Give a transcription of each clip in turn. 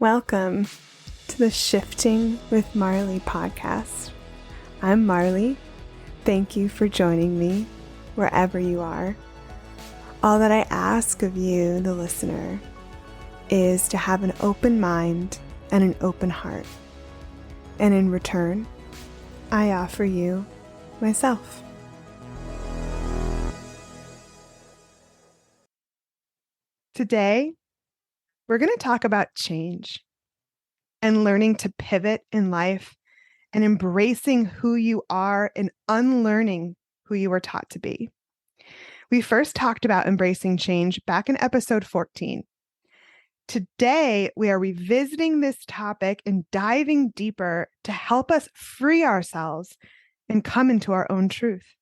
Welcome to the Shifting with Marlee podcast. I'm Marlee. Thank you for joining me wherever you are. All that I ask of you, the listener, is to have an open mind and an open heart. And in return, I offer you myself. Today, we're going to talk about change and learning to pivot in life and embracing who you are and unlearning who you were taught to be. We first talked about embracing change back in episode 14. Today, we are revisiting this topic and diving deeper to help us free ourselves and come into our own truth.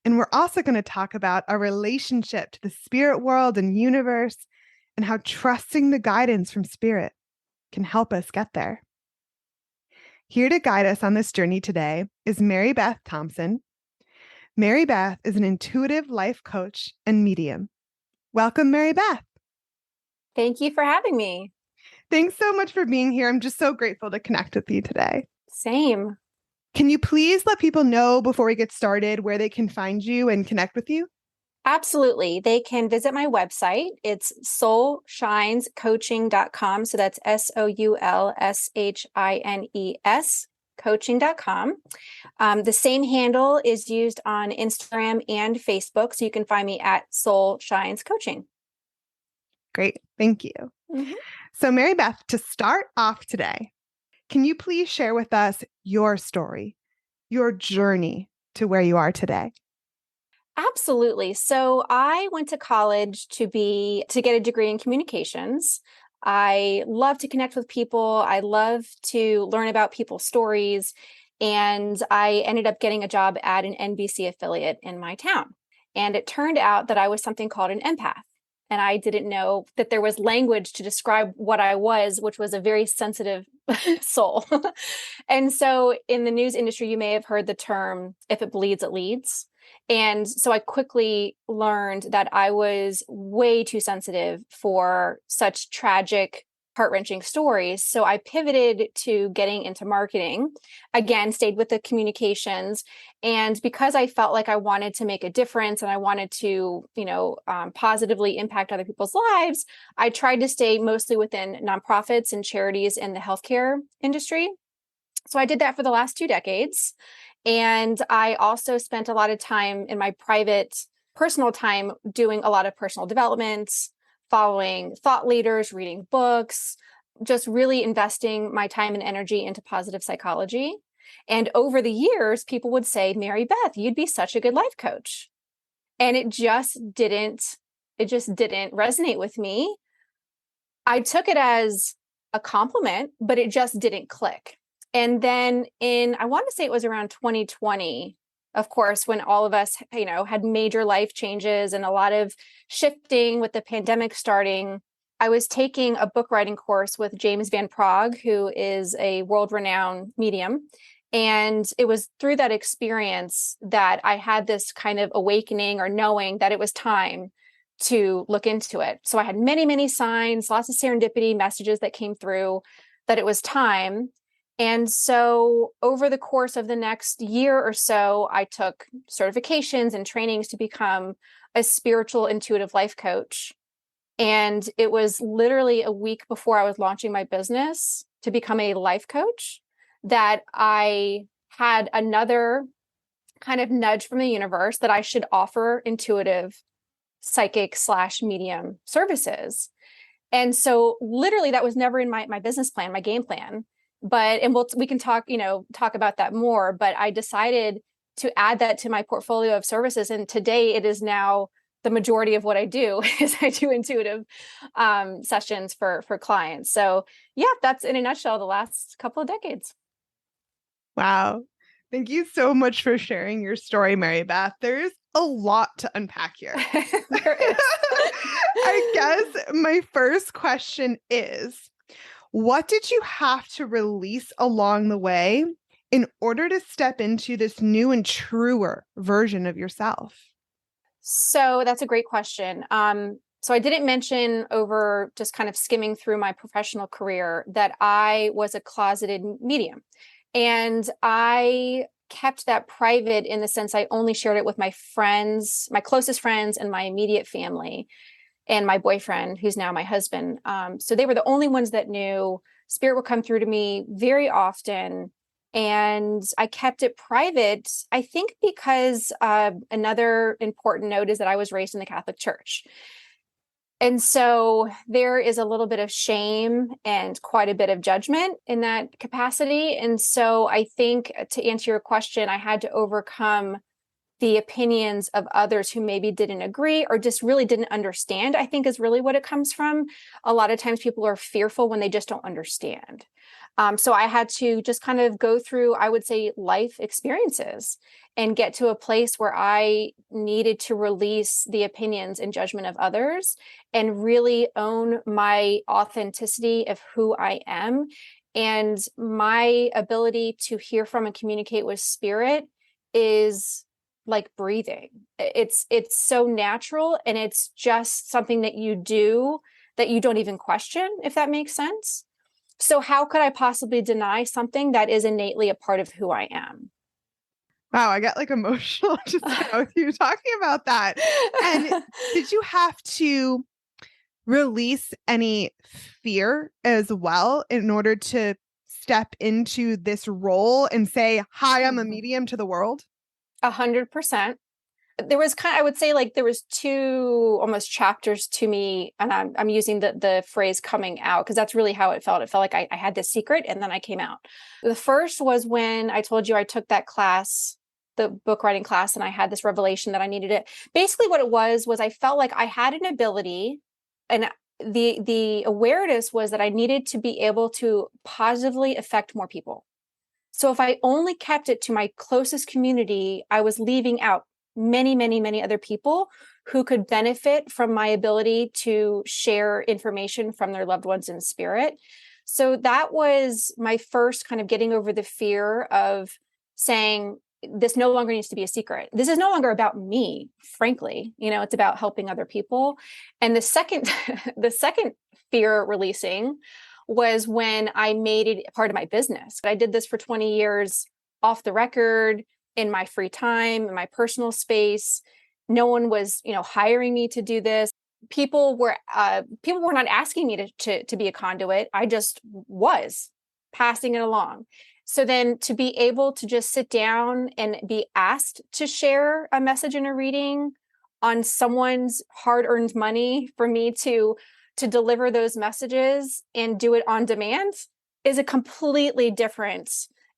And we're also going to talk about our relationship to the spirit world and universe and how trusting the guidance from spirit can help us get there. Here to guide us on this journey today is Mary Beth Thomsen. Mary Beth is an intuitive life coach and medium. Welcome, Mary Beth. Thank you for having me. Thanks so much for being here. I'm just so grateful to connect with you today. Same. Can you please let people know before we get started where they can find you and connect with you? Absolutely. They can visit my website. It's soulshinescoaching.com. So that's SOULSHINES coaching.com. The same handle is used on Instagram and Facebook. So you can find me at Soul Shines Coaching. Great. Thank you. Mm-hmm. So Mary Beth, to start off today, can you please share with us your story, your journey to where you are today? Absolutely. So I went to college to get a degree in communications. I love to connect with people. I love to learn about people's stories. And I ended up getting a job at an NBC affiliate in my town. And it turned out that I was something called an empath. And I didn't know that there was language to describe what I was, which was a very sensitive soul. And so in the news industry, you may have heard the term, if it bleeds, it leads. And so I quickly learned that I was way too sensitive for such tragic, heart-wrenching stories. So I pivoted to getting into marketing, again, stayed with the communications. And because I felt like I wanted to make a difference and I wanted to, positively impact other people's lives, I tried to stay mostly within nonprofits and charities in the healthcare industry. So I did that for the last 2 decades. And I also spent a lot of time in my private, personal time doing a lot of personal development, following thought leaders, reading books, just really investing my time and energy into positive psychology. And over the years, people would say, Mary Beth, you'd be such a good life coach. And it just didn't resonate with me. I took it as a compliment, but it just didn't click. And then I want to say it was around 2020, of course, when all of us, had major life changes and a lot of shifting with the pandemic starting. I was taking a book writing course with James Van Praagh, who is a world-renowned medium. And it was through that experience that I had this kind of awakening or knowing that it was time to look into it. So I had many, many signs, lots of serendipity messages that came through that it was time. And so over the course of the next year or so, I took certifications and trainings to become a spiritual intuitive life coach. And it was literally a week before I was launching my business to become a life coach that I had another kind of nudge from the universe that I should offer intuitive psychic / medium services. And so literally that was never in my business plan, my game plan. But we can talk about that more. But I decided to add that to my portfolio of services. And today it is now the majority of what I do is I do intuitive sessions for clients. So yeah, that's in a nutshell the last couple of decades. Wow. Thank you so much for sharing your story, Mary Beth. There's a lot to unpack here. There is. I guess my first question is, what did you have to release along the way in order to step into this new and truer version of yourself? So that's a great question. So I didn't mention over just kind of skimming through my professional career that I was a closeted medium. And I kept that private in the sense I only shared it with my friends, my closest friends, and my immediate family, and my boyfriend, who's now my husband. So they were the only ones that knew. Spirit would come through to me very often. And I kept it private, I think, because another important note is that I was raised in the Catholic Church. And so there is a little bit of shame and quite a bit of judgment in that capacity. And so I think, to answer your question, I had to overcome the opinions of others who maybe didn't agree or just really didn't understand, I think, is really what it comes from. A lot of times people are fearful when they just don't understand. So I had to just kind of go through, I would say, life experiences and get to a place where I needed to release the opinions and judgment of others and really own my authenticity of who I am and my ability to hear from and communicate with spirit is like breathing. It's so natural, and it's just something that you do that you don't even question, if that makes sense. So how could I possibly deny something that is innately a part of who I am? Wow, I got like emotional just with you talking about that. And did you have to release any fear as well in order to step into this role and say, hi, I'm a medium to the world? 100%. There was I would say, like, there was two almost chapters to me, and I'm using the phrase coming out because that's really how it felt. It felt like I had this secret and then I came out. The first was when I told you I took that class, the book writing class, and I had this revelation that I needed it. Basically what it was I felt like I had an ability, and the awareness was that I needed to be able to positively affect more people. So if I only kept it to my closest community, I was leaving out many, many, many other people who could benefit from my ability to share information from their loved ones in spirit. So that was my first kind of getting over the fear of saying, this no longer needs to be a secret. This is no longer about me, frankly. It's about helping other people. And the second, the second fear releasing was when I made it part of my business. I did this for 20 years off the record, in my free time, in my personal space. No one was, hiring me to do this. People were not asking me to be a conduit. I just was passing it along. So then to be able to just sit down and be asked to share a message in a reading on someone's hard-earned money for me to deliver those messages and do it on demand is a completely different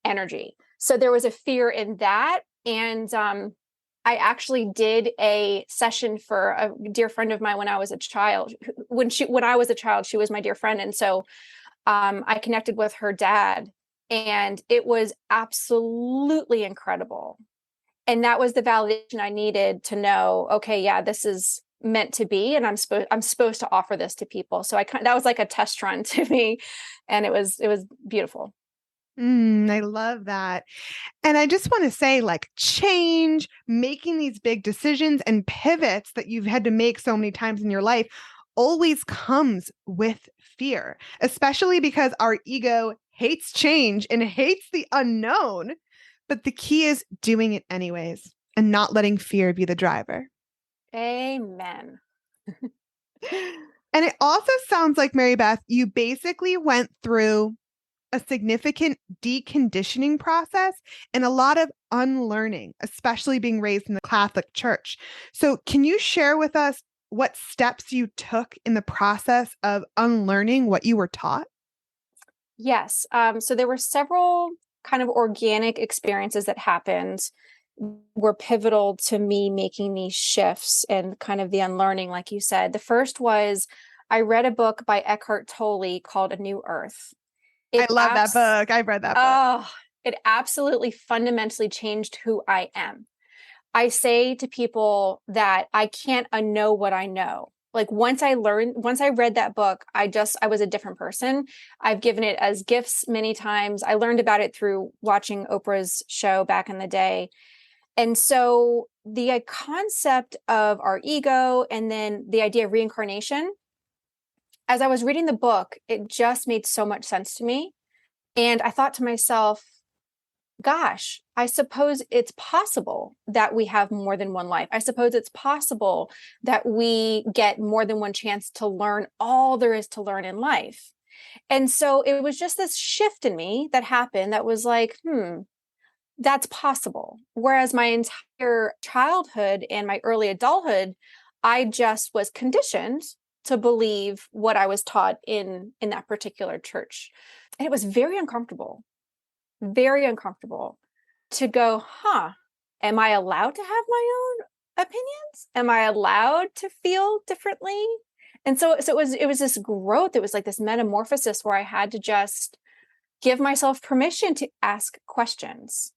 energy. So there was a fear in that. And I actually did a session for a dear friend of mine when I was a child. When I was a child, she was my dear friend. And so I connected with her dad, and it was absolutely incredible. And that was the validation I needed to know, okay, yeah, this is meant to be, and I'm supposed to offer this to people. So that was like a test run to me, and it was beautiful. I love that. And I just want to say, like, change, making these big decisions and pivots that you've had to make so many times in your life always comes with fear, especially because our ego hates change and hates the unknown. But the key is doing it anyways and not letting fear be the driver. Amen. And it also sounds like, Mary Beth, you basically went through a significant deconditioning process and a lot of unlearning, especially being raised in the Catholic Church. So, can you share with us what steps you took in the process of unlearning what you were taught? Yes. So there were several kind of organic experiences that happened, were pivotal to me making these shifts and kind of the unlearning, like you said. The first was I read a book by Eckhart Tolle called A New Earth. I love that book. I've read that book. Oh, it absolutely fundamentally changed who I am. I say to people that I can't unknow what I know. Like once I read that book, I was a different person. I've given it as gifts many times. I learned about it through watching Oprah's show back in the day. And so the concept of our ego and then the idea of reincarnation, as I was reading the book, it just made so much sense to me. And I thought to myself, gosh, I suppose it's possible that we have more than one life. I suppose it's possible that we get more than one chance to learn all there is to learn in life. And so it was just this shift in me that happened that was like, that's possible. Whereas my entire childhood and my early adulthood, I just was conditioned to believe what I was taught in that particular church. And it was very uncomfortable to go, am I allowed to have my own opinions? Am I allowed to feel differently? And so it was this growth. It was like this metamorphosis where I had to just give myself permission to ask questions.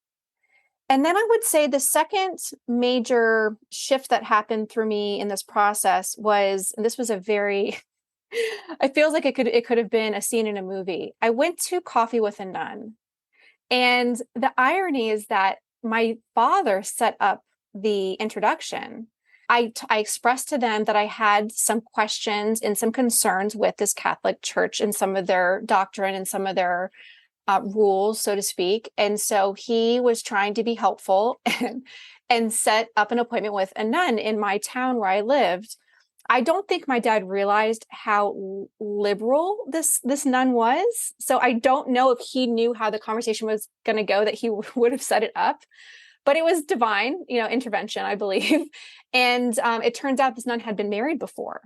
And then I would say the second major shift that happened through me in this process was, and this was a very, it feels like it could have been a scene in a movie. I went to coffee with a nun. And the irony is that my father set up the introduction. I expressed to them that I had some questions and some concerns with this Catholic Church and some of their doctrine and some of their rules, so to speak. And so he was trying to be helpful and set up an appointment with a nun in my town where I lived. I don't think my dad realized how liberal this nun was. So I don't know if he knew how the conversation was going to go, that he would have set it up. But it was divine, intervention, I believe. And it turns out this nun had been married before.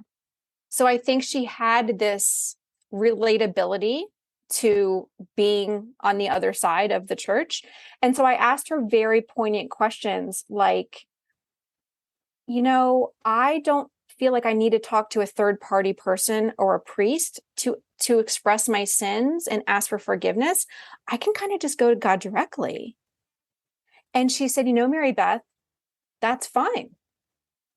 So I think she had this relatability to being on the other side of the church. And so I asked her very poignant questions like, I don't feel like I need to talk to a third party person or a priest to express my sins and ask for forgiveness. I can kind of just go to God directly. And she said, Mary Beth, that's fine.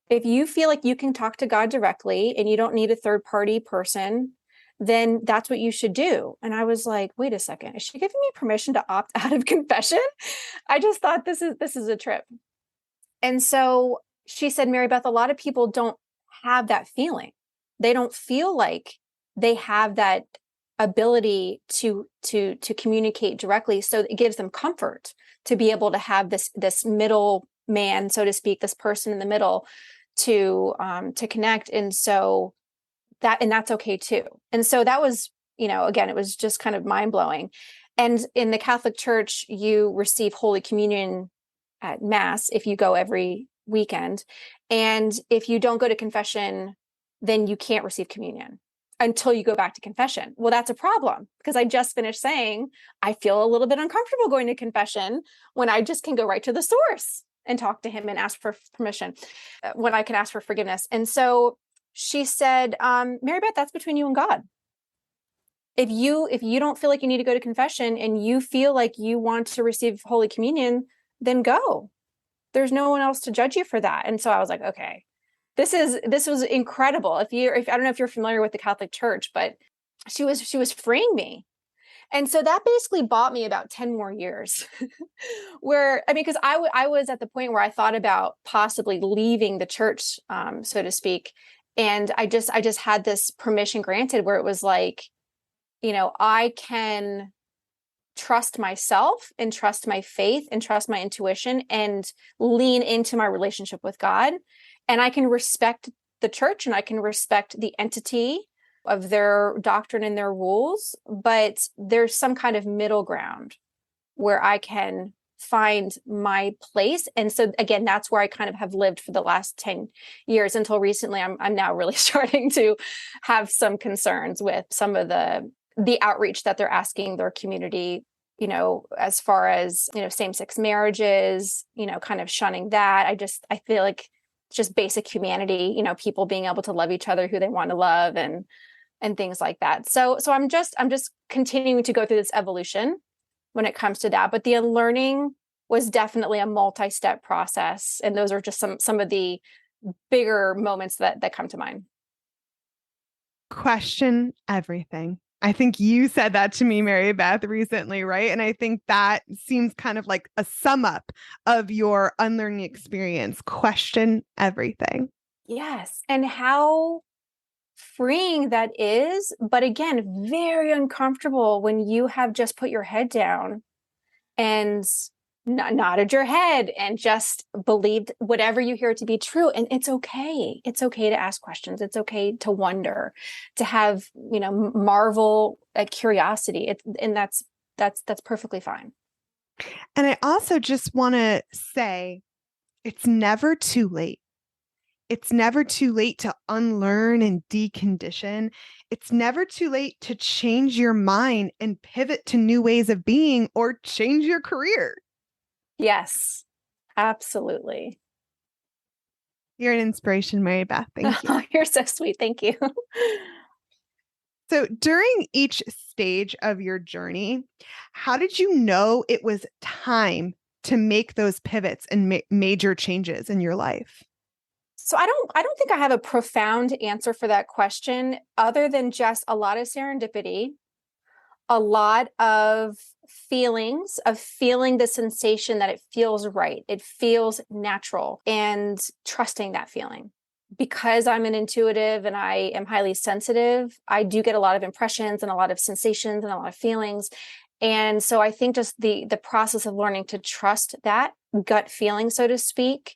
If you feel like you can talk to God directly and you don't need a third party person, then that's what you should do. And I was like, wait a second, is she giving me permission to opt out of confession? I just thought this is a trip. And so she said, Mary Beth, a lot of people don't have that feeling. They don't feel like they have that ability to communicate directly. So it gives them comfort to be able to have this middle man, so to speak, this person in the middle to connect. And so that's okay too. And so that was, again, it was just kind of mind blowing. And in the Catholic Church, you receive Holy Communion at Mass if you go every weekend. And if you don't go to confession, then you can't receive communion until you go back to confession. Well, that's a problem because I just finished saying I feel a little bit uncomfortable going to confession when I just can go right to the source and talk to him and ask for permission, when I can ask for forgiveness. And so she said, Mary Beth, that's between you and God. If you don't feel like you need to go to confession and you feel like you want to receive Holy Communion, then go. There's no one else to judge you for that. And so I was like, okay, this was incredible. If I don't know if you're familiar with the Catholic Church, but she was freeing me. And so that basically bought me about 10 more years because I was at the point where I thought about possibly leaving the church, so to speak. And I just had this permission granted where it was like, I can trust myself and trust my faith and trust my intuition and lean into my relationship with God. And I can respect the church and I can respect the entity of their doctrine and their rules, but there's some kind of middle ground where I can find my place. And so again, that's where I kind of have lived for the last 10 years until recently. I'm now really starting to have some concerns with some of the outreach that they're asking their community, as far as, same-sex marriages, kind of shunning that. I feel like it's just basic humanity, people being able to love each other who they want to love and things like that. So I'm just continuing to go through this evolution when it comes to that. But the unlearning was definitely a multi-step process. And those are just some of the bigger moments that come to mind. Question everything. I think you said that to me, Mary Beth, recently, right? And I think that seems kind of like a sum up of your unlearning experience. Question everything. Yes. And how freeing that is. But again, very uncomfortable when you have just put your head down and nodded your head and just believed whatever you hear to be true. And it's okay. It's okay to ask questions. It's okay to wonder, to have, marvel at curiosity. And that's perfectly fine. And I also just want to say it's never too late. It's never too late to unlearn and decondition. It's never too late to change your mind and pivot to new ways of being or change your career. Yes, absolutely. You're an inspiration, Mary Beth. Thank you. Oh, you're so sweet. Thank you. So, during each stage of your journey, how did you know it was time to make those pivots and major changes in your life? So I don't think I have a profound answer for that question other than just a lot of serendipity, a lot of feelings of feeling the sensation that it feels right. It feels natural and trusting that feeling. Because I'm an intuitive and I am highly sensitive, I do get a lot of impressions and a lot of sensations and a lot of feelings. And so I think just the process of learning to trust that gut feeling, so to speak,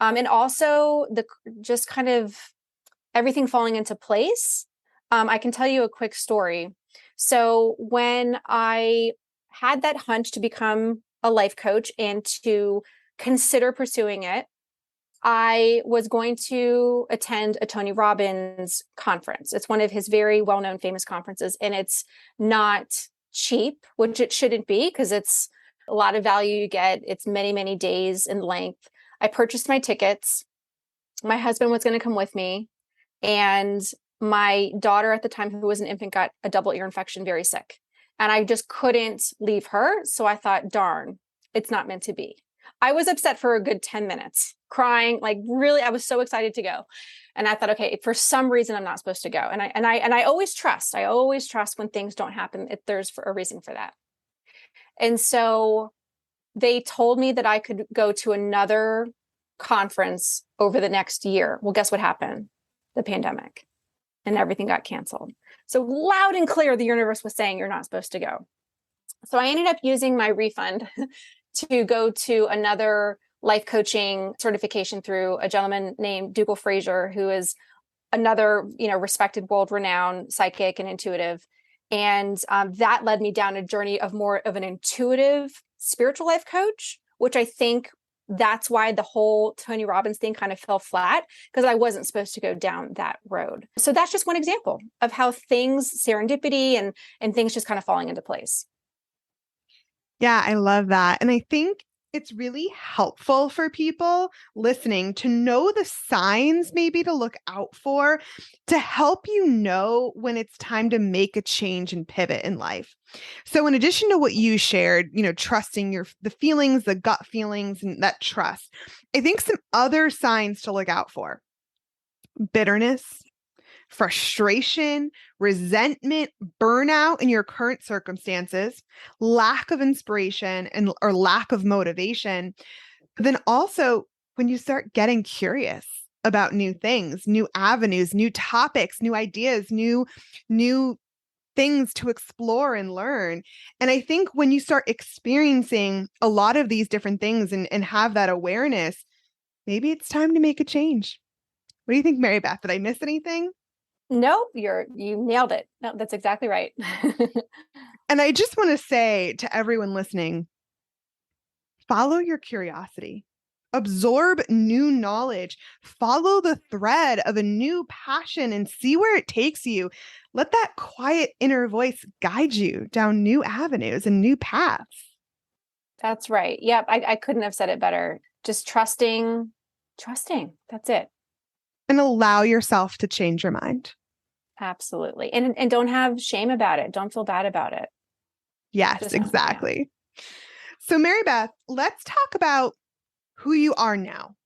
and also the just kind of everything falling into place. I can tell you a quick story. So when I had that hunch to become a life coach and to consider pursuing it, I was going to attend a Tony Robbins conference. It's one of his very well-known famous conferences, and it's not cheap, which it shouldn't be because it's a lot of value you get. It's many, many days in length. I purchased my tickets. My husband was going to come with me, and my daughter at the time, who was an infant, got a double ear infection, very sick. And I just couldn't leave her. So I thought, darn, it's not meant to be. I was upset for a good 10 minutes, crying, like really, I was so excited to go. And I thought, okay, for some reason I'm not supposed to go. And I always trust. I always trust when things don't happen, if there's a reason for that. And so they told me that I could go to another conference over the next year. Well, guess what happened? The pandemic, and everything got canceled. So loud and clear, the universe was saying you're not supposed to go. So I ended up using my refund to go to another life coaching certification through a gentleman named Dougal Fraser, who is another, respected, world-renowned psychic and intuitive. And that led me down a journey of more of an intuitive spiritual life coach, which I think that's why the whole Tony Robbins thing kind of fell flat, because I wasn't supposed to go down that road. So that's just one example of how things, serendipity and things just kind of falling into place. Yeah, I love that. And I think it's really helpful for people listening to know the signs maybe to look out for to help you know when it's time to make a change and pivot in life. So in addition to what you shared, trusting the feelings, the gut feelings and that trust, I think some other signs to look out for: bitterness, frustration, resentment, burnout in your current circumstances, lack of inspiration and or lack of motivation. But then also when you start getting curious about new things, new avenues, new topics, new ideas, new things to explore and learn. And I think when you start experiencing a lot of these different things and have that awareness, maybe it's time to make a change. What do you think, Mary Beth? Did I miss anything? No, you nailed it. No, that's exactly right. And I just want to say to everyone listening, follow your curiosity, absorb new knowledge, follow the thread of a new passion and see where it takes you. Let that quiet inner voice guide you down new avenues and new paths. That's right. Yep. I couldn't have said it better. Just trusting. That's it. And allow yourself to change your mind. Absolutely. And don't have shame about it. Don't feel bad about it. Yes, Just, exactly. So, Mary Beth, let's talk about who you are now.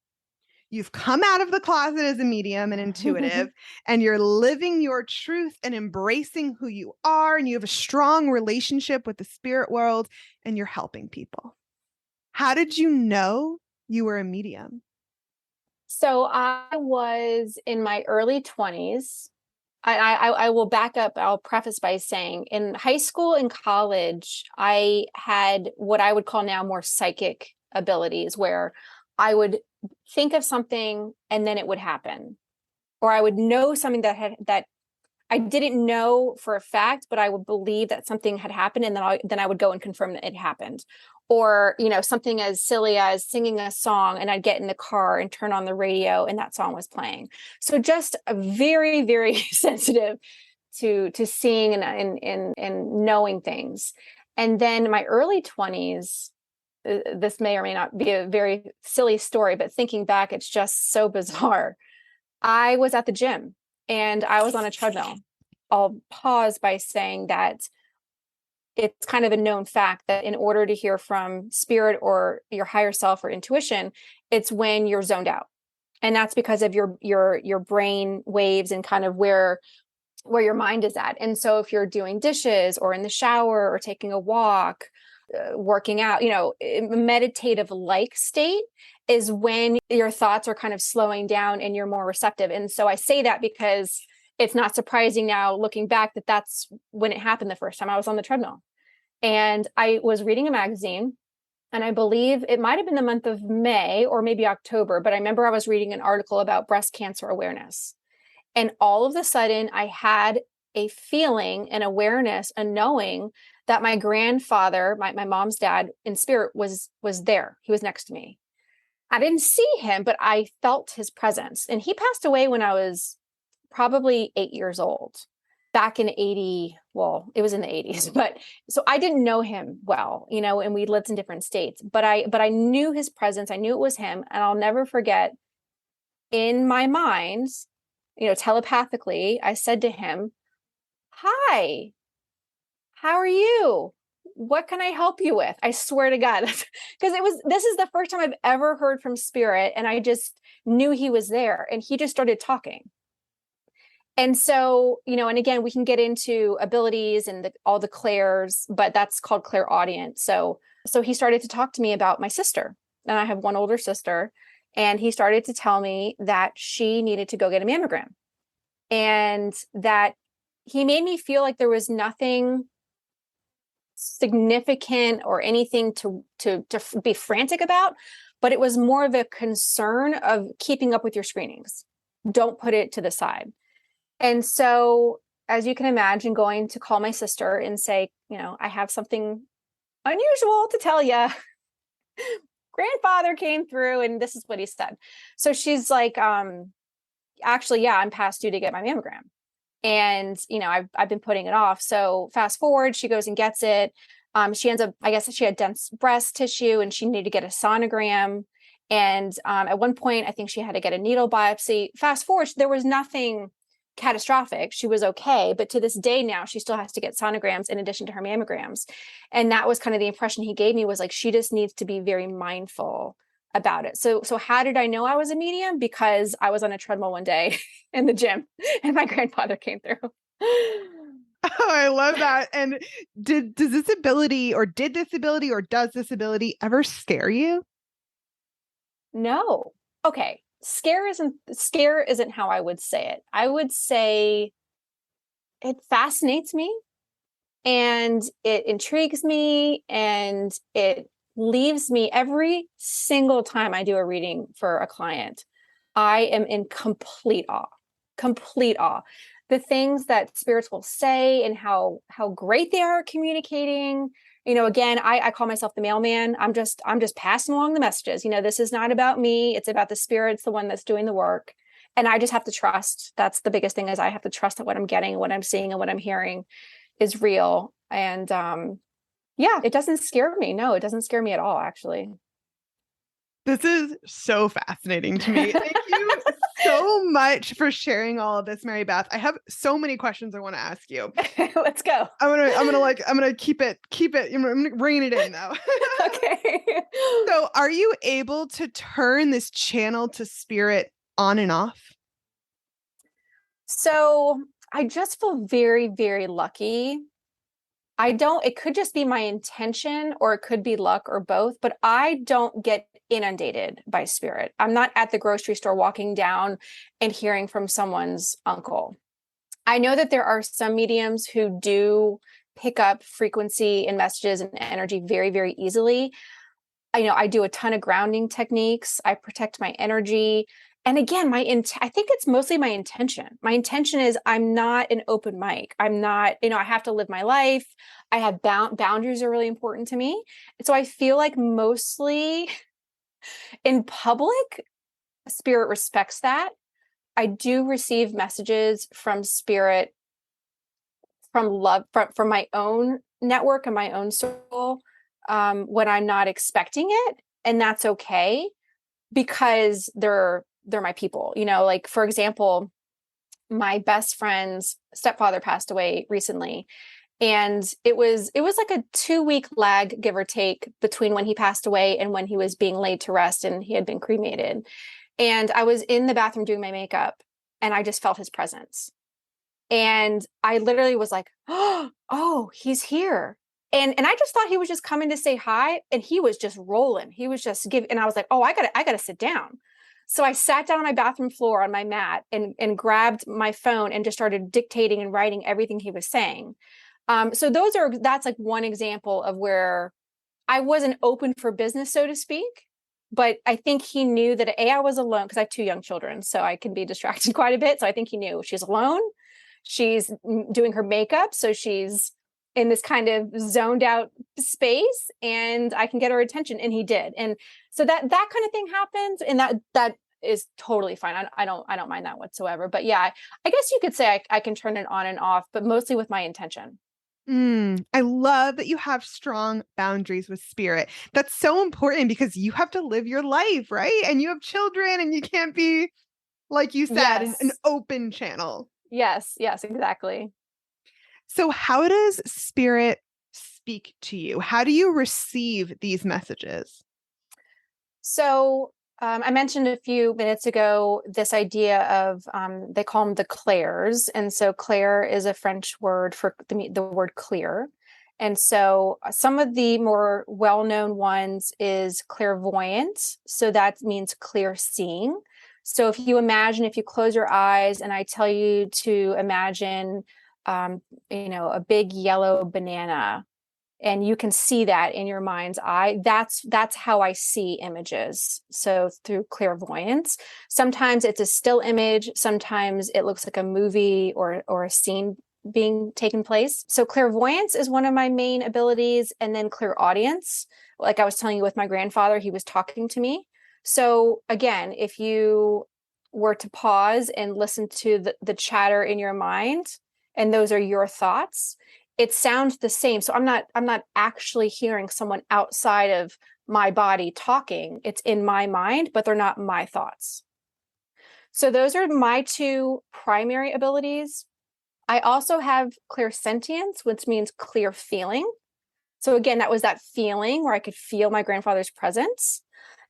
You've come out of the closet as a medium and intuitive, and you're living your truth and embracing who you are, and you have a strong relationship with the spirit world, and you're helping people. How did you know you were a medium? So I was in my early 20s. I will back up. I'll preface by saying in high school and college, I had what I would call now more psychic abilities, where I would think of something and then it would happen, or I would know something that I didn't know for a fact, but I would believe that something had happened, and then I would go and confirm that it happened. Or, something as silly as singing a song, and I'd get in the car and turn on the radio and that song was playing. So just a very, very sensitive to seeing and knowing things. And then my early 20s, this may or may not be a very silly story, but thinking back, it's just so bizarre. I was at the gym and I was on a treadmill. I'll pause by saying that it's kind of a known fact that in order to hear from spirit or your higher self or intuition, it's when you're zoned out. And that's because of your brain waves and kind of where your mind is at. And so if you're doing dishes or in the shower or taking a walk, working out, meditative like state is when your thoughts are kind of slowing down and you're more receptive. And so I say that because it's not surprising now looking back that that's when it happened the first time I was on the treadmill. And I was reading a magazine, and I believe it might have been the month of May or maybe October, but I remember I was reading an article about breast cancer awareness. And all of a sudden I had a feeling, an awareness, a knowing that my grandfather, my mom's dad in spirit was there. He was next to me. I didn't see him, but I felt his presence. And he passed away when I was probably 8 years old, back in 80. Well, it was in the 80s, but so I didn't know him well, and we lived in different states, but I knew his presence. I knew it was him. And I'll never forget, in my mind, telepathically, I said to him, "Hi, how are you? What can I help you with?" I swear to God, because this is the first time I've ever heard from spirit, and I just knew he was there, and he just started talking. And so, and again, we can get into abilities and all the clairs, but that's called clairaudient. So he started to talk to me about my sister, and I have one older sister, and he started to tell me that she needed to go get a mammogram, and that he made me feel like there was nothing significant or anything to be frantic about, but it was more of a concern of keeping up with your screenings. Don't put it to the side. And so, as you can imagine, going to call my sister and say, I have something unusual to tell you. Grandfather came through and this is what he said. So she's like, actually, yeah, I'm past due to get my mammogram. And, I've been putting it off. So fast forward, she goes and gets it. She ends up, I guess she had dense breast tissue and she needed to get a sonogram. And at one point, I think she had to get a needle biopsy. Fast forward, there was nothing catastrophic. She was okay. But to this day now, she still has to get sonograms in addition to her mammograms. And that was kind of the impression he gave me, was like, she just needs to be very mindful about it. So how did I know I was a medium? Because I was on a treadmill one day in the gym and my grandfather came through. Oh, I love that. And does this ability or does this ability ever scare you? No. Okay. Scare isn't how I would say it. I would say it fascinates me and it intrigues me, and it leaves me every single time I do a reading for a client. I am in complete awe. The things that spirits will say and how great they are at communicating. Again, I call myself the mailman. I'm just passing along the messages. This is not about me. It's about the spirits, the one that's doing the work. And I just have to trust. That's the biggest thing, is I have to trust that what I'm getting, what I'm seeing, and what I'm hearing is real. And yeah, it doesn't scare me. No, it doesn't scare me at all, actually. This is so fascinating to me. Thank you so so much for sharing all of this, Mary Beth. I have so many questions I want to ask you. Let's go. I'm gonna keep it. I'm bringing it in though. Okay. So, are you able to turn this channel to spirit on and off? So I just feel very, very lucky. It could just be my intention or it could be luck or both, but I don't get inundated by spirit. I'm not at the grocery store walking down and hearing from someone's uncle. I know that there are some mediums who do pick up frequency and messages and energy very, very easily. I do a ton of grounding techniques. I protect my energy. And again, I think it's mostly my intention. My intention is I'm not an open mic. I'm not, I have to live my life. I have boundaries are really important to me. So I feel like mostly in public, spirit respects that. I do receive messages from spirit, from love, from my own network and my own soul, when I'm not expecting it. And that's okay because they're my people. Like for example, my best friend's stepfather passed away recently, and it was like a 2-week lag, give or take, between when he passed away and when he was being laid to rest and he had been cremated. And I was in the bathroom doing my makeup and I just felt his presence. And I literally was like, oh, he's here. And I just thought he was just coming to say hi. And he was just rolling. He was just giving, and I was like, oh, I gotta sit down. So I sat down on my bathroom floor on my mat and grabbed my phone and just started dictating and writing everything he was saying. So that's like one example of where I wasn't open for business, so to speak. But I think he knew that I was alone because I have 2 young children, so I can be distracted quite a bit. So I think he knew she's alone. She's doing her makeup, so she's in this kind of zoned out space, and I can get her attention, and he did. And so that kind of thing happens, and that is totally fine. I don't mind that whatsoever. But yeah, I guess you could say I can turn it on and off, but mostly with my intention. I love that you have strong boundaries with spirit. That's so important because you have to live your life, right? And you have children and you can't be, like you said, an Yes. open channel. Yes, exactly. So, how does spirit speak to you? How do you receive these messages? So I mentioned a few minutes ago this idea of they call them the clairs, and so clair is a French word for the word clear. And so some of the more well-known ones is clairvoyant. So that means clear seeing. So if you close your eyes and I tell you to imagine, a big yellow banana, and you can see that in your mind's eye, that's how I see images. So through clairvoyance, sometimes it's a still image, sometimes it looks like a movie or a scene being taken place. So clairvoyance is one of my main abilities, and then clairaudience, like I was telling you with my grandfather, he was talking to me. So again, if you were to pause and listen to the chatter in your mind, and those are your thoughts, it sounds the same. So I'm not actually hearing someone outside of my body talking. It's in my mind, but they're not my thoughts. So those are my 2 primary abilities. I also have clairsentience, which means clear feeling. So again, that was that feeling where I could feel my grandfather's presence.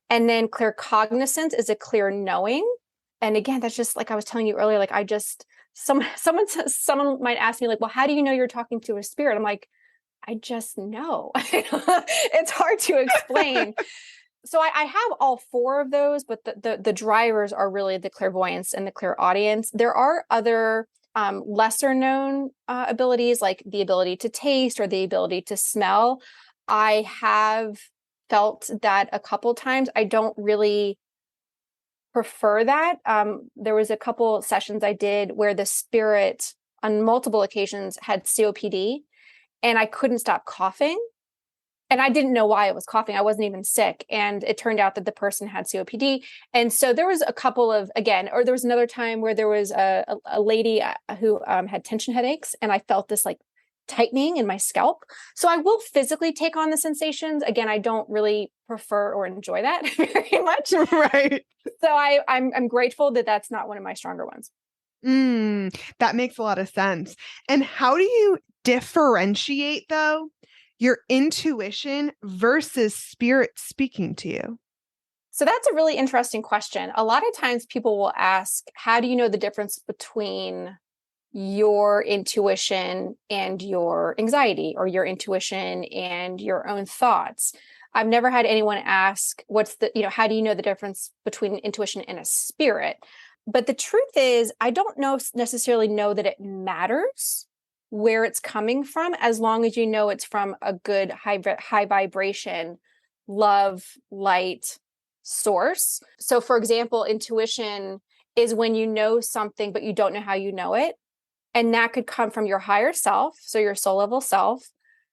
And then claircognizance is a clear knowing. And again, that's just like I was telling you earlier, like someone might ask me like, well, how do you know you're talking to a spirit? I'm like, I just know. It's hard to explain. So I have all 4 of those, but the drivers are really the clairvoyance and the clairaudience. There are other lesser known abilities, like the ability to taste or the ability to smell. I have felt that a couple times. I don't really prefer that. There was a couple sessions I did where the spirit on multiple occasions had COPD and I couldn't stop coughing. And I didn't know why I was coughing. I wasn't even sick. And it turned out that the person had COPD. And so there was a couple of, or there was another time where there was a lady who had tension headaches. And I felt this like tightening in my scalp. So I will physically take on the sensations. Again, I don't really prefer or enjoy that very much. Right. So I'm grateful that that's not one of my stronger ones. That makes a lot of sense. And how do you differentiate, though, your intuition versus spirit speaking to you? So that's a really interesting question. A lot of times people will ask, how do you know the difference between your intuition and your anxiety, or your intuition and your own thoughts? I've never had anyone ask, how do you know the difference between intuition and a spirit? But the truth is, I don't necessarily know that it matters where it's coming from, as long as you know it's from a good high vibration, love, light source. So for example, intuition is when you know something, but you don't know how you know it. And that could come from your higher self, so your soul level self.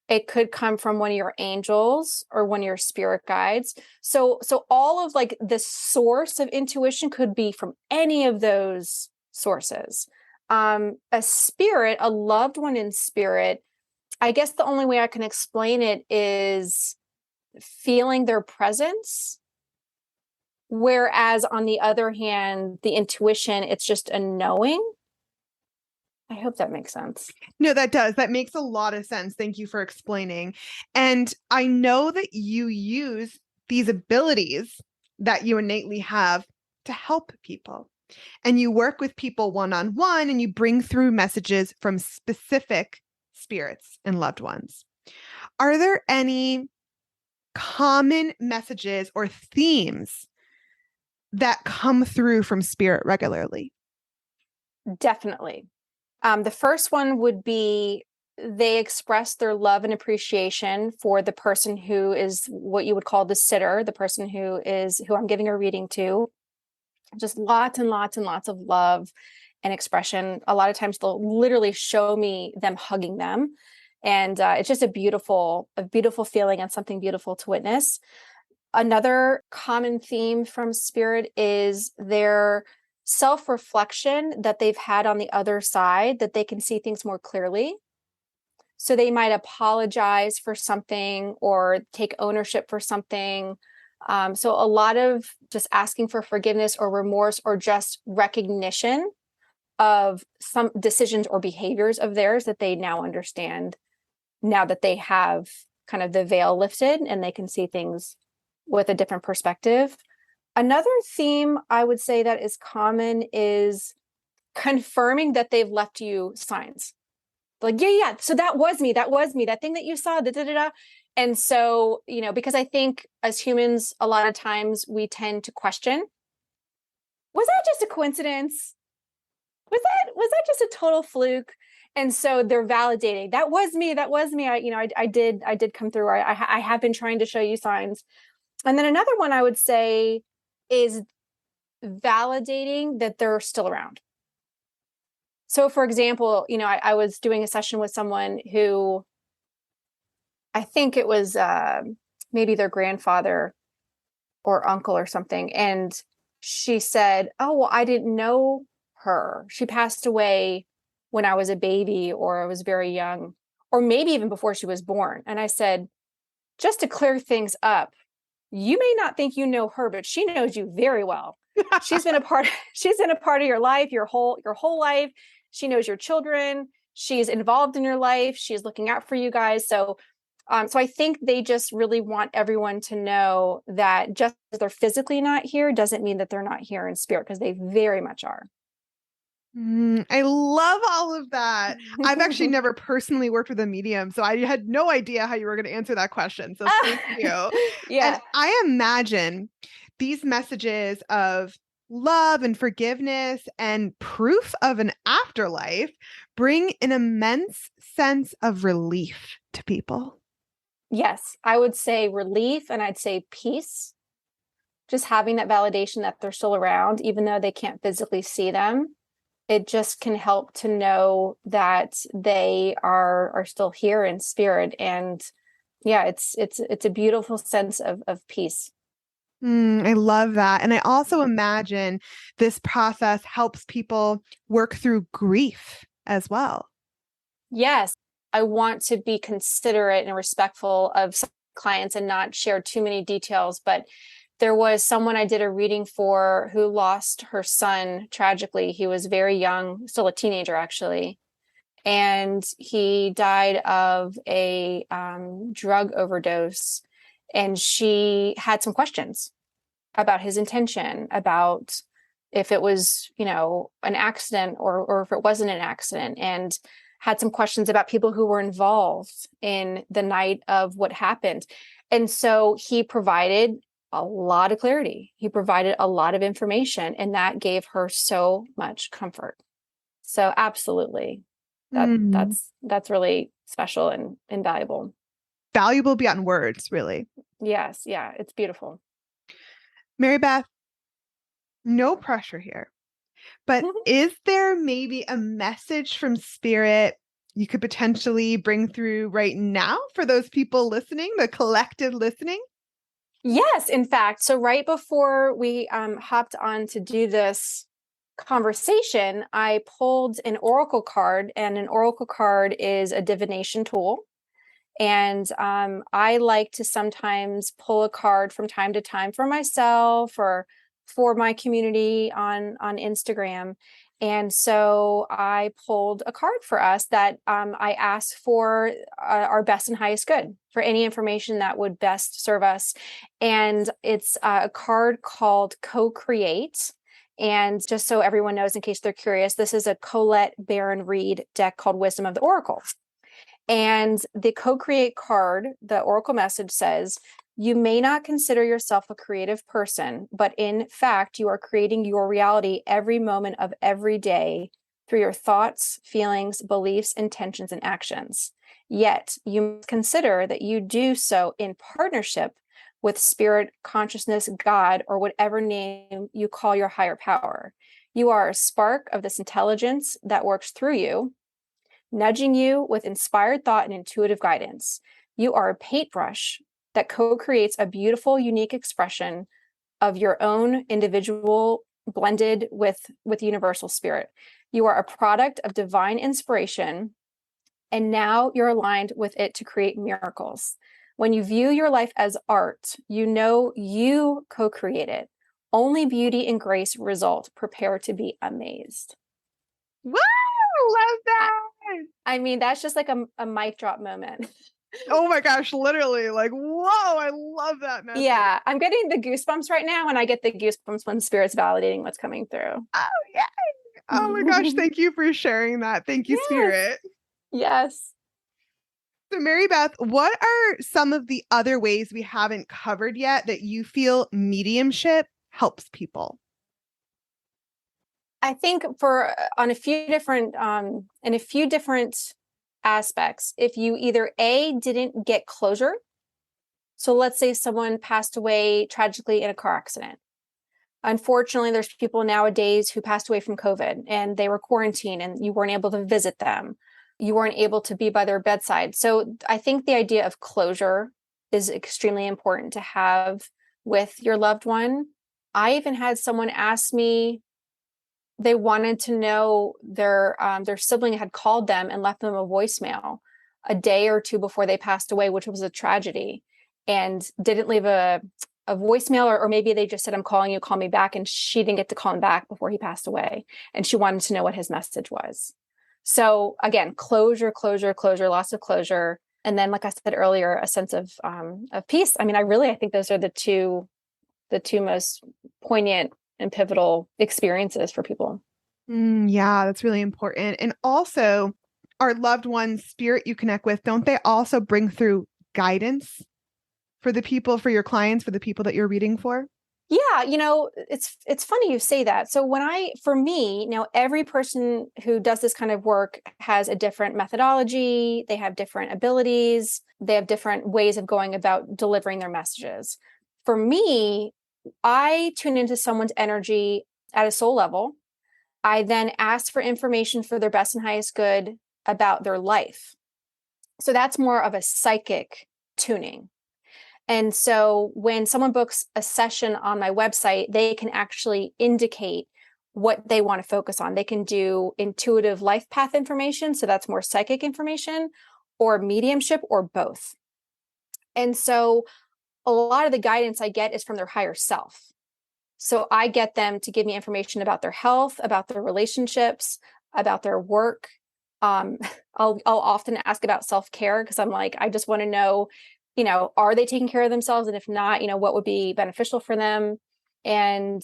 It could come from one of your angels or one of your spirit guides. So all of like the source of intuition could be from any of those sources. A spirit, a loved one in spirit, I guess the only way I can explain it is feeling their presence. Whereas on the other hand, the intuition, it's just a knowing. I hope that makes sense. No, that does. That makes a lot of sense. Thank you for explaining. And I know that you use these abilities that you innately have to help people. And you work with people one-on-one, and you bring through messages from specific spirits and loved ones. Are there any common messages or themes that come through from spirit regularly? Definitely. The first one would be they express their love and appreciation for the person who is what you would call the sitter, the person who I'm giving a reading to. Just lots and lots and lots of love and expression. A lot of times they'll literally show me them hugging them. And it's just a beautiful feeling and something beautiful to witness. Another common theme from spirit is their self-reflection that they've had on the other side, that they can see things more clearly. So they might apologize for something or take ownership for something. So a lot of just asking for forgiveness or remorse, or just recognition of some decisions or behaviors of theirs that they now understand, now that they have kind of the veil lifted and they can see things with a different perspective. Another theme I would say that is common is confirming that they've left you signs. Like, yeah. So that was me. That thing that you saw, da. And so, because I think as humans, a lot of times we tend to question, was that just a coincidence? Was that just a total fluke? And so they're validating, that was me. I did come through. I have been trying to show you signs. And then another one I would say is validating that they're still around. So for example, I was doing a session with someone who, I think it was maybe their grandfather or uncle or something. And she said, oh, well, I didn't know her. She passed away when I was a baby, or I was very young, or maybe even before she was born. And I said, just to clear things up, you may not think you know her, but she knows you very well. She's been a part of your life, your whole life. She knows your children. She's involved in your life. She's looking out for you guys. So I think they just really want everyone to know that just because they're physically not here doesn't mean that they're not here in spirit, because they very much are. I love all of that. I've actually never personally worked with a medium, so I had no idea how you were going to answer that question. So thank you. Yeah. And I imagine these messages of love and forgiveness and proof of an afterlife bring an immense sense of relief to people. Yes, I would say relief, and I'd say peace. Just having that validation that they're still around, even though they can't physically see them. It just can help to know that they are still here in spirit. And yeah, it's a beautiful sense of peace. I love that. And I also imagine this process helps people work through grief as well. Yes. I want to be considerate and respectful of clients and not share too many details. But there was someone I did a reading for who lost her son tragically. He was very young, still a teenager, actually. And he died of a drug overdose. And she had some questions about his intention, about if it was, an accident or if it wasn't an accident, and had some questions about people who were involved in the night of what happened. And so he provided a lot of clarity. He provided a lot of information, and that gave her so much comfort. So absolutely, Mm. that's really special and valuable. Valuable beyond words, really. Yes, yeah, it's beautiful. Mary Beth, no pressure here, but is there maybe a message from spirit you could potentially bring through right now for those people listening, the collective listening? Yes, in fact. So right before we hopped on to do this conversation, I pulled an oracle card, and an oracle card is a divination tool. And I like to sometimes pull a card from time to time for myself or for my community on Instagram. And so I pulled a card for us that I asked for our best and highest good, for any information that would best serve us. And it's a card called Co-Create. And just so everyone knows, in case they're curious, this is a Colette Baron Reed deck called Wisdom of the Oracle. And the Co-Create card, the oracle message says, you may not consider yourself a creative person, but in fact, you are creating your reality every moment of every day through your thoughts, feelings, beliefs, intentions, and actions. Yet you must consider that you do so in partnership with spirit, consciousness, God, or whatever name you call your higher power. You are a spark of this intelligence that works through you, nudging you with inspired thought and intuitive guidance. You are a paintbrush that co-creates a beautiful, unique expression of your own individual blended with universal spirit. You are a product of divine inspiration, and now you're aligned with it to create miracles. When you view your life as art, you know you co-create it. Only beauty and grace result. Prepare to be amazed. Woo! Love that. I mean, that's just like a mic drop moment. Oh my gosh, literally, like, whoa, I love that message. Yeah, I'm getting the goosebumps right now, and I get the goosebumps when spirit's validating what's coming through. Oh, yeah. Oh my gosh, thank you for sharing that. Thank you, Yes. Spirit. Yes. So, Mary Beth, what are some of the other ways we haven't covered yet that you feel mediumship helps people? I think for on a few different in a few different aspects, if you either didn't get closure, so let's say someone passed away tragically in a car accident. Unfortunately, there's people nowadays who passed away from COVID and they were quarantined and you weren't able to visit them. You weren't able to be by their bedside. So I think the idea of closure is extremely important to have with your loved one. I even had someone ask me, they wanted to know their sibling had called them and left them a voicemail a day or two before they passed away, which was a tragedy, and didn't leave a voicemail, or maybe they just said, I'm calling you, call me back. And she didn't get to call him back before he passed away. And she wanted to know what his message was. So again, closure, loss of closure. And then, like I said earlier, a sense of peace. I mean, I think those are the two most poignant and pivotal experiences for people. Yeah, that's really important. And also, our loved ones, spirit you connect with, don't they also bring through guidance for the people, for your clients, for the people that you're reading for? Yeah, it's funny you say that. So for me, now every person who does this kind of work has a different methodology, they have different abilities, they have different ways of going about delivering their messages. For me, I tune into someone's energy at a soul level. I then ask for information for their best and highest good about their life. So that's more of a psychic tuning. And so when someone books a session on my website, they can actually indicate what they want to focus on. They can do intuitive life path information. So that's more psychic information, for mediumship or both. And so a lot of the guidance I get is from their higher self. So I get them to give me information about their health, about their relationships, about their work. Um, I'll often ask about self-care because I'm like, I just want to know, are they taking care of themselves? And if not, what would be beneficial for them? And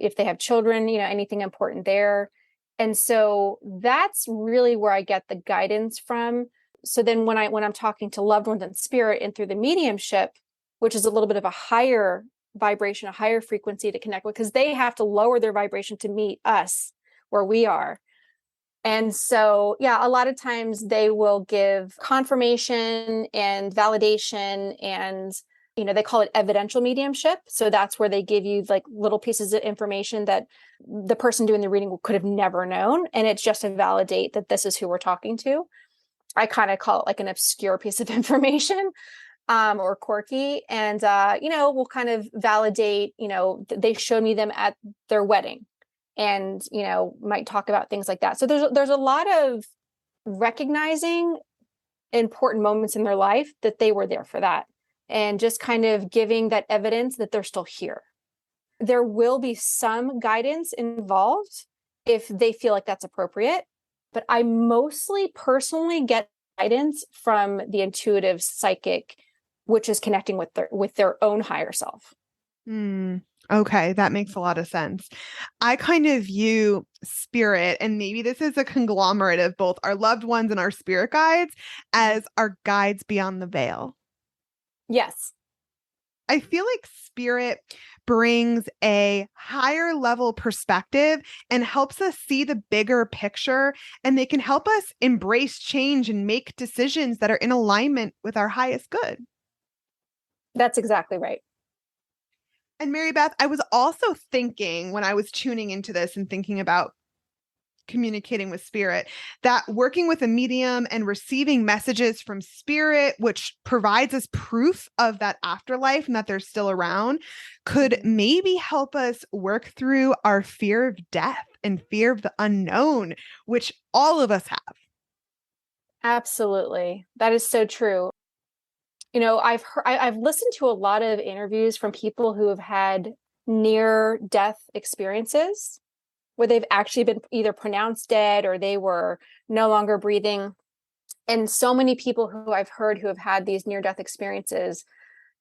if they have children, anything important there. And so that's really where I get the guidance from. So then when I'm talking to loved ones in spirit and through the mediumship, which is a little bit of a higher vibration, a higher frequency to connect with, because they have to lower their vibration to meet us where we are. And so, yeah, a lot of times they will give confirmation and validation, and they call it evidential mediumship. So that's where they give you like little pieces of information that the person doing the reading could have never known, and it's just to validate that this is who we're talking to. I kind of call it like an obscure piece of information, or quirky, and we'll kind of validate. They showed me them at their wedding, and might talk about things like that. So there's a lot of recognizing important moments in their life that they were there for that, and just kind of giving that evidence that they're still here. There will be some guidance involved if they feel like that's appropriate, but I mostly personally get guidance from the intuitive psychic, which is connecting with their own higher self. Okay, that makes a lot of sense. I kind of view spirit, and maybe this is a conglomerate of both our loved ones and our spirit guides, as our guides beyond the veil. Yes. I feel like spirit brings a higher level perspective and helps us see the bigger picture, and they can help us embrace change and make decisions that are in alignment with our highest good. That's exactly right. And Mary Beth, I was also thinking when I was tuning into this and thinking about communicating with spirit, that working with a medium and receiving messages from spirit, which provides us proof of that afterlife and that they're still around, could maybe help us work through our fear of death and fear of the unknown, which all of us have. Absolutely. That is so true. I've listened to a lot of interviews from people who have had near death experiences where they've actually been either pronounced dead or they were no longer breathing. And so many people who I've heard who have had these near death experiences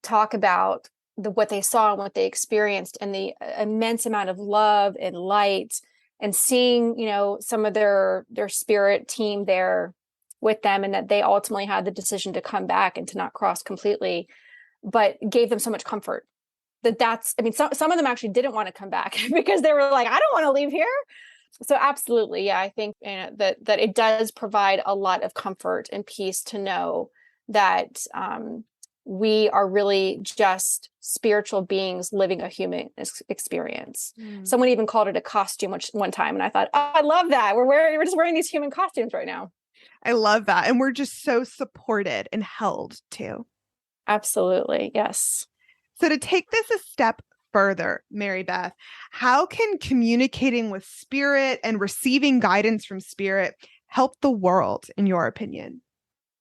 talk about what they saw and what they experienced, and the immense amount of love and light, and seeing, some of their spirit team there with them, and that they ultimately had the decision to come back and to not cross completely, but gave them so much comfort some of them actually didn't want to come back because they were like, I don't want to leave here. So absolutely. Yeah. I think that it does provide a lot of comfort and peace to know that we are really just spiritual beings living a human experience. Someone even called it a costume one time. And I thought, oh, I love that. We're just wearing these human costumes right now. I love that. And we're just so supported and held too. Absolutely. Yes. So to take this a step further, Mary Beth, how can communicating with spirit and receiving guidance from spirit help the world, in your opinion?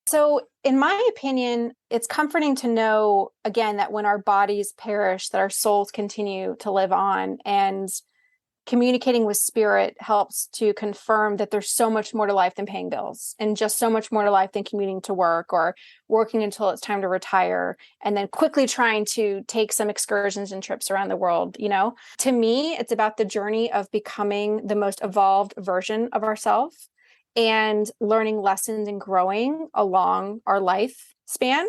So in my opinion, it's comforting to know, again, that when our bodies perish, that our souls continue to live on. And communicating with spirit helps to confirm that there's so much more to life than paying bills, and just so much more to life than commuting to work or working until it's time to retire and then quickly trying to take some excursions and trips around the world. To me, it's about the journey of becoming the most evolved version of ourselves and learning lessons and growing along our life span.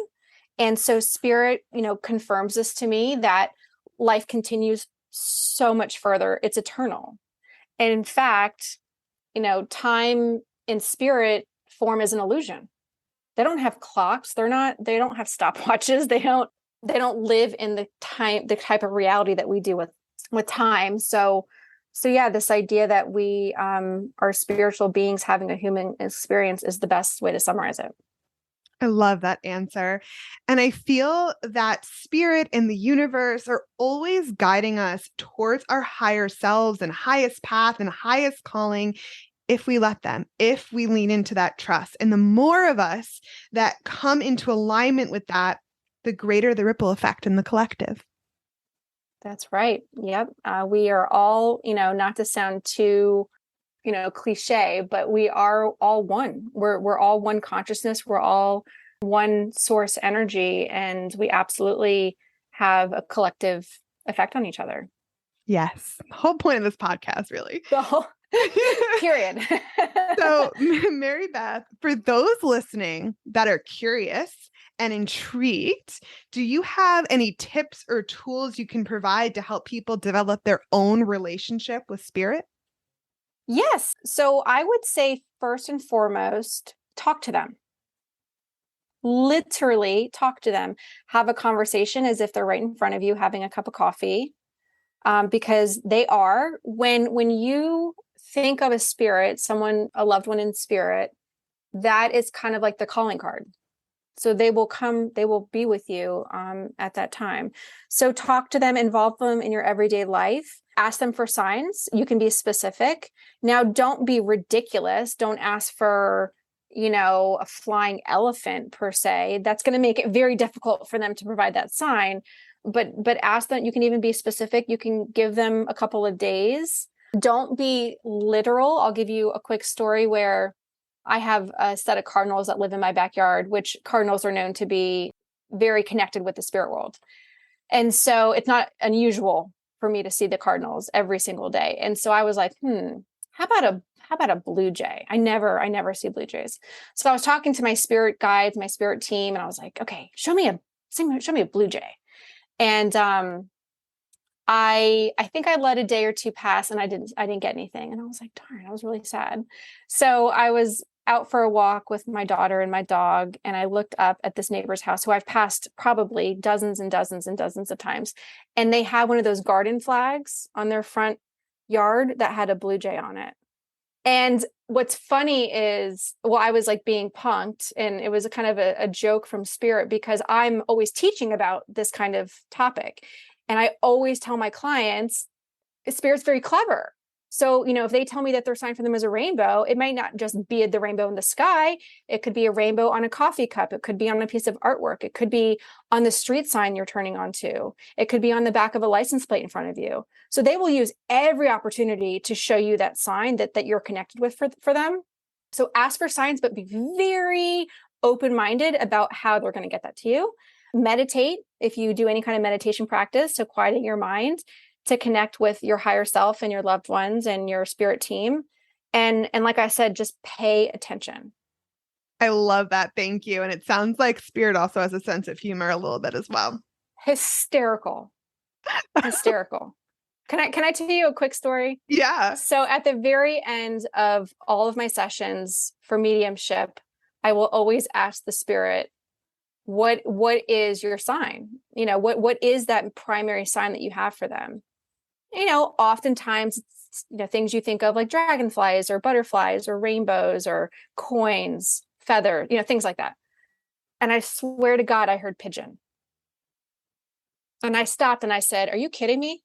And so spirit, confirms this to me, that life continues so much further. It's eternal. And in fact, time and spirit form as an illusion. They don't have clocks. They don't have stopwatches. They don't live in the type of reality that we do with time. So yeah, this idea that we are spiritual beings having a human experience is the best way to summarize it. I love that answer. And I feel that spirit and the universe are always guiding us towards our higher selves and highest path and highest calling if we let them, if we lean into that trust. And the more of us that come into alignment with that, the greater the ripple effect in the collective. That's right. Yep. We are all, not to sound too, cliche, but we are all one. We're all one consciousness. We're all one source energy, and we absolutely have a collective effect on each other. Yes. The whole point of this podcast, really. The whole period. So, Mary Beth, for those listening that are curious and intrigued, do you have any tips or tools you can provide to help people develop their own relationship with spirit? Yes. So I would say first and foremost, talk to them. Literally talk to them. Have a conversation as if they're right in front of you having a cup of coffee. Because they are, when you think of a spirit, a loved one in spirit, that is kind of like the calling card. So they will be with you at that time. So talk to them, involve them in your everyday life, ask them for signs. You can be specific. Now, don't be ridiculous. Don't ask for, a flying elephant per se. That's going to make it very difficult for them to provide that sign. But ask them. You can even be specific. You can give them a couple of days. Don't be literal. I'll give you a quick story where I have a set of cardinals that live in my backyard, which cardinals are known to be very connected with the spirit world. And so it's not unusual for me to see the cardinals every single day. And so I was like, how about a blue jay? I never see blue jays. So I was talking to my spirit guides, my spirit team, and I was like, okay, show me a blue jay. And I think I let a day or two pass and I didn't get anything. And I was like, darn, I was really sad. So I was out for a walk with my daughter and my dog. And I looked up at this neighbor's house who I've passed probably dozens and dozens and dozens of times. And they had one of those garden flags on their front yard that had a blue jay on it. And what's funny is, I was like being punked, and it was a kind of a joke from spirit because I'm always teaching about this kind of topic. And I always tell my clients, spirit's very clever. So, if they tell me that their sign for them is a rainbow, it might not just be the rainbow in the sky. It could be a rainbow on a coffee cup. It could be on a piece of artwork. It could be on the street sign you're turning onto. It could be on the back of a license plate in front of you. So they will use every opportunity to show you that sign that you're connected with for them. So ask for signs, but be very open-minded about how they're going to get that to you. Meditate, if you do any kind of meditation practice to quieten your mind, to connect with your higher self and your loved ones and your spirit team. And like I said, just pay attention. I love that. Thank you. And it sounds like spirit also has a sense of humor a little bit as well. Hysterical. Can I tell you a quick story? Yeah. So at the very end of all of my sessions for mediumship, I will always ask the spirit, what is your sign? What is that primary sign that you have for them? Oftentimes it's, things you think of like dragonflies or butterflies or rainbows or coins, feather, things like that. And I swear to God, I heard pigeon. And I stopped and I said, are you kidding me?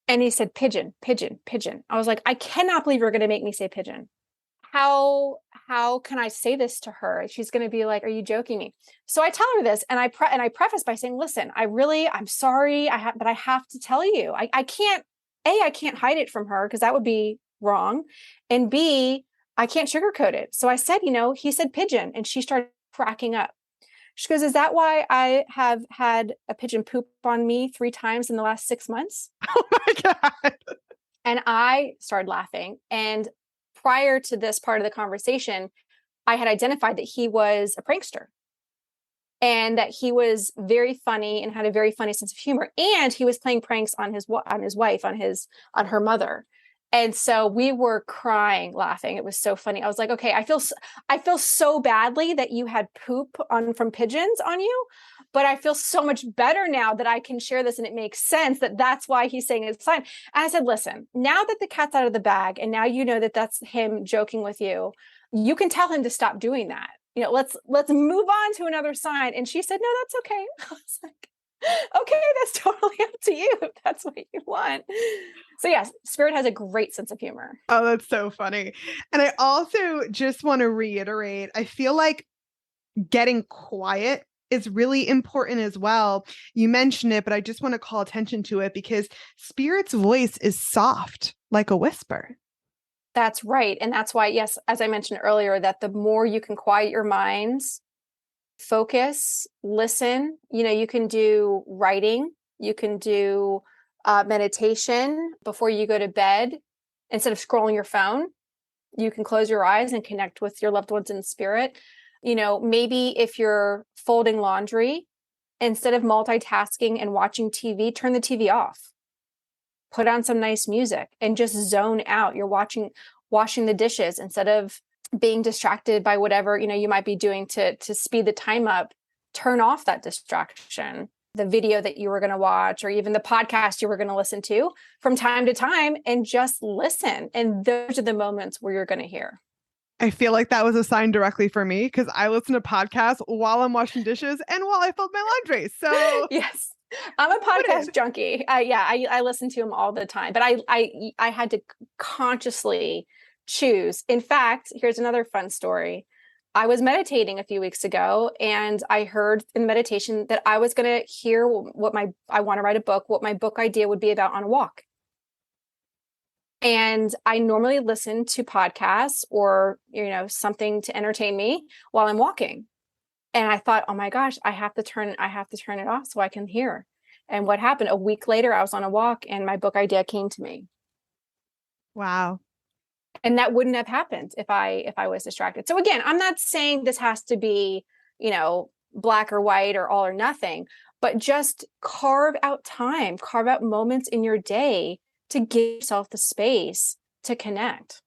And he said, pigeon, pigeon, pigeon. I was like, I cannot believe you're going to make me say pigeon. How can I say this to her? She's going to be like, are you joking me? So I tell her this, and I preface by saying, listen, I'm sorry, but I have to tell you, I can't hide it from her because that would be wrong. And B, I can't sugarcoat it. So I said, he said pigeon, and she started cracking up. She goes, is that why I have had a pigeon poop on me 3 times in the last 6 months? Oh my God. And I started laughing. And prior to this part of the conversation, I had identified that he was a prankster and that he was very funny and had a very funny sense of humor. And he was playing pranks on his wife, on her mother. And so we were crying, laughing. It was so funny. I was like, okay, I feel so badly that you had poop from pigeons on you, but I feel so much better now that I can share this and it makes sense that that's why he's saying it's fine. And I said, listen, now that the cat's out of the bag and now you know that that's him joking with you, you can tell him to stop doing that. Let's move on to another sign. And she said, no, that's okay. I was like, Okay, that's totally up to you if that's what you want. So yes, Spirit has a great sense of humor. Oh, that's so funny. And I also just want to reiterate, I feel like getting quiet is really important as well. You mentioned it, but I just want to call attention to it because Spirit's voice is soft, like a whisper. That's right. And that's why, yes, as I mentioned earlier, that the more you can quiet your minds, focus, listen, you can do writing, you can do meditation before you go to bed. Instead of scrolling your phone, you can close your eyes and connect with your loved ones in spirit. Maybe if you're folding laundry, instead of multitasking and watching TV, turn the TV off. Put on some nice music and just zone out. You're washing the dishes instead of being distracted by whatever, you might be doing to speed the time up. Turn off that distraction, the video that you were going to watch, or even the podcast you were going to listen to from time to time, and just listen. And those are the moments where you're going to hear. I feel like that was a sign directly for me because I listen to podcasts while I'm washing dishes and while I fold my laundry. So Yes. I'm a podcast junkie. I listen to them all the time, but I had to consciously choose. In fact, here's another fun story. I was meditating a few weeks ago, and I heard in meditation that I was going to hear I want to write a book, what my book idea would be about on a walk. And I normally listen to podcasts or, something to entertain me while I'm walking. And I thought, oh my gosh, I have to turn it off so I can hear. And what happened? A week later, I was on a walk and my book idea came to me. wow. And that wouldn't have happened if I was distracted. So again, I'm not saying this has to be, black or white or all or nothing, but just carve out time, carve out moments in your day to give yourself the space to connect.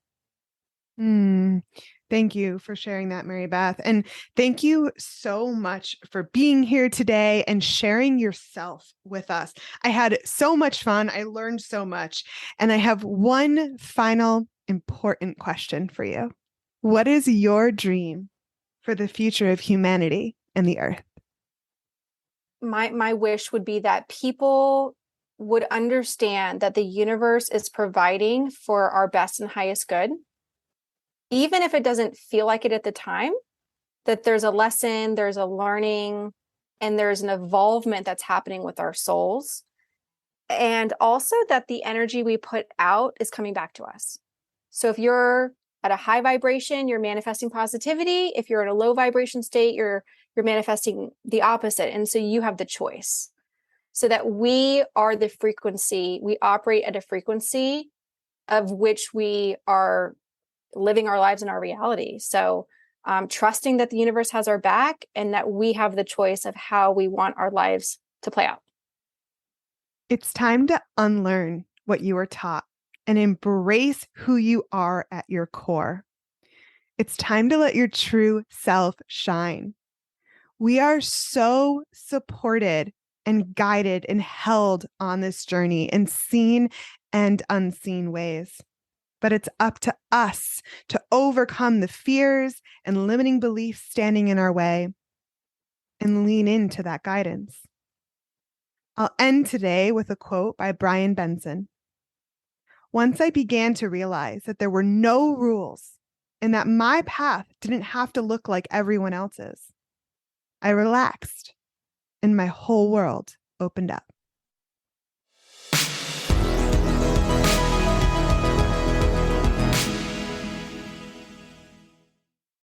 Thank you for sharing that, Mary Beth. And thank you so much for being here today and sharing yourself with us. I had so much fun. I learned so much. And I have one final important question for you. What is your dream for the future of humanity and the earth? My wish would be that people would understand that the universe is providing for our best and highest good, even if it doesn't feel like it at the time, that there's a lesson, there's a learning, and there's an evolvement that's happening with our souls. And also that the energy we put out is coming back to us. So if you're at a high vibration, you're manifesting positivity. If you're in a low vibration state, you're manifesting the opposite. And so you have the choice. So that we are the frequency, we operate at a frequency of which we are living our lives in our reality. So trusting that the universe has our back and that we have the choice of how we want our lives to play out. It's time to unlearn what you were taught and embrace who you are at your core. It's time to let your true self shine. We are so supported and guided and held on this journey in seen and unseen ways. But it's up to us to overcome the fears and limiting beliefs standing in our way and lean into that guidance. I'll end today with a quote by Brian Benson. Once I began to realize that there were no rules and that my path didn't have to look like everyone else's, I relaxed and my whole world opened up.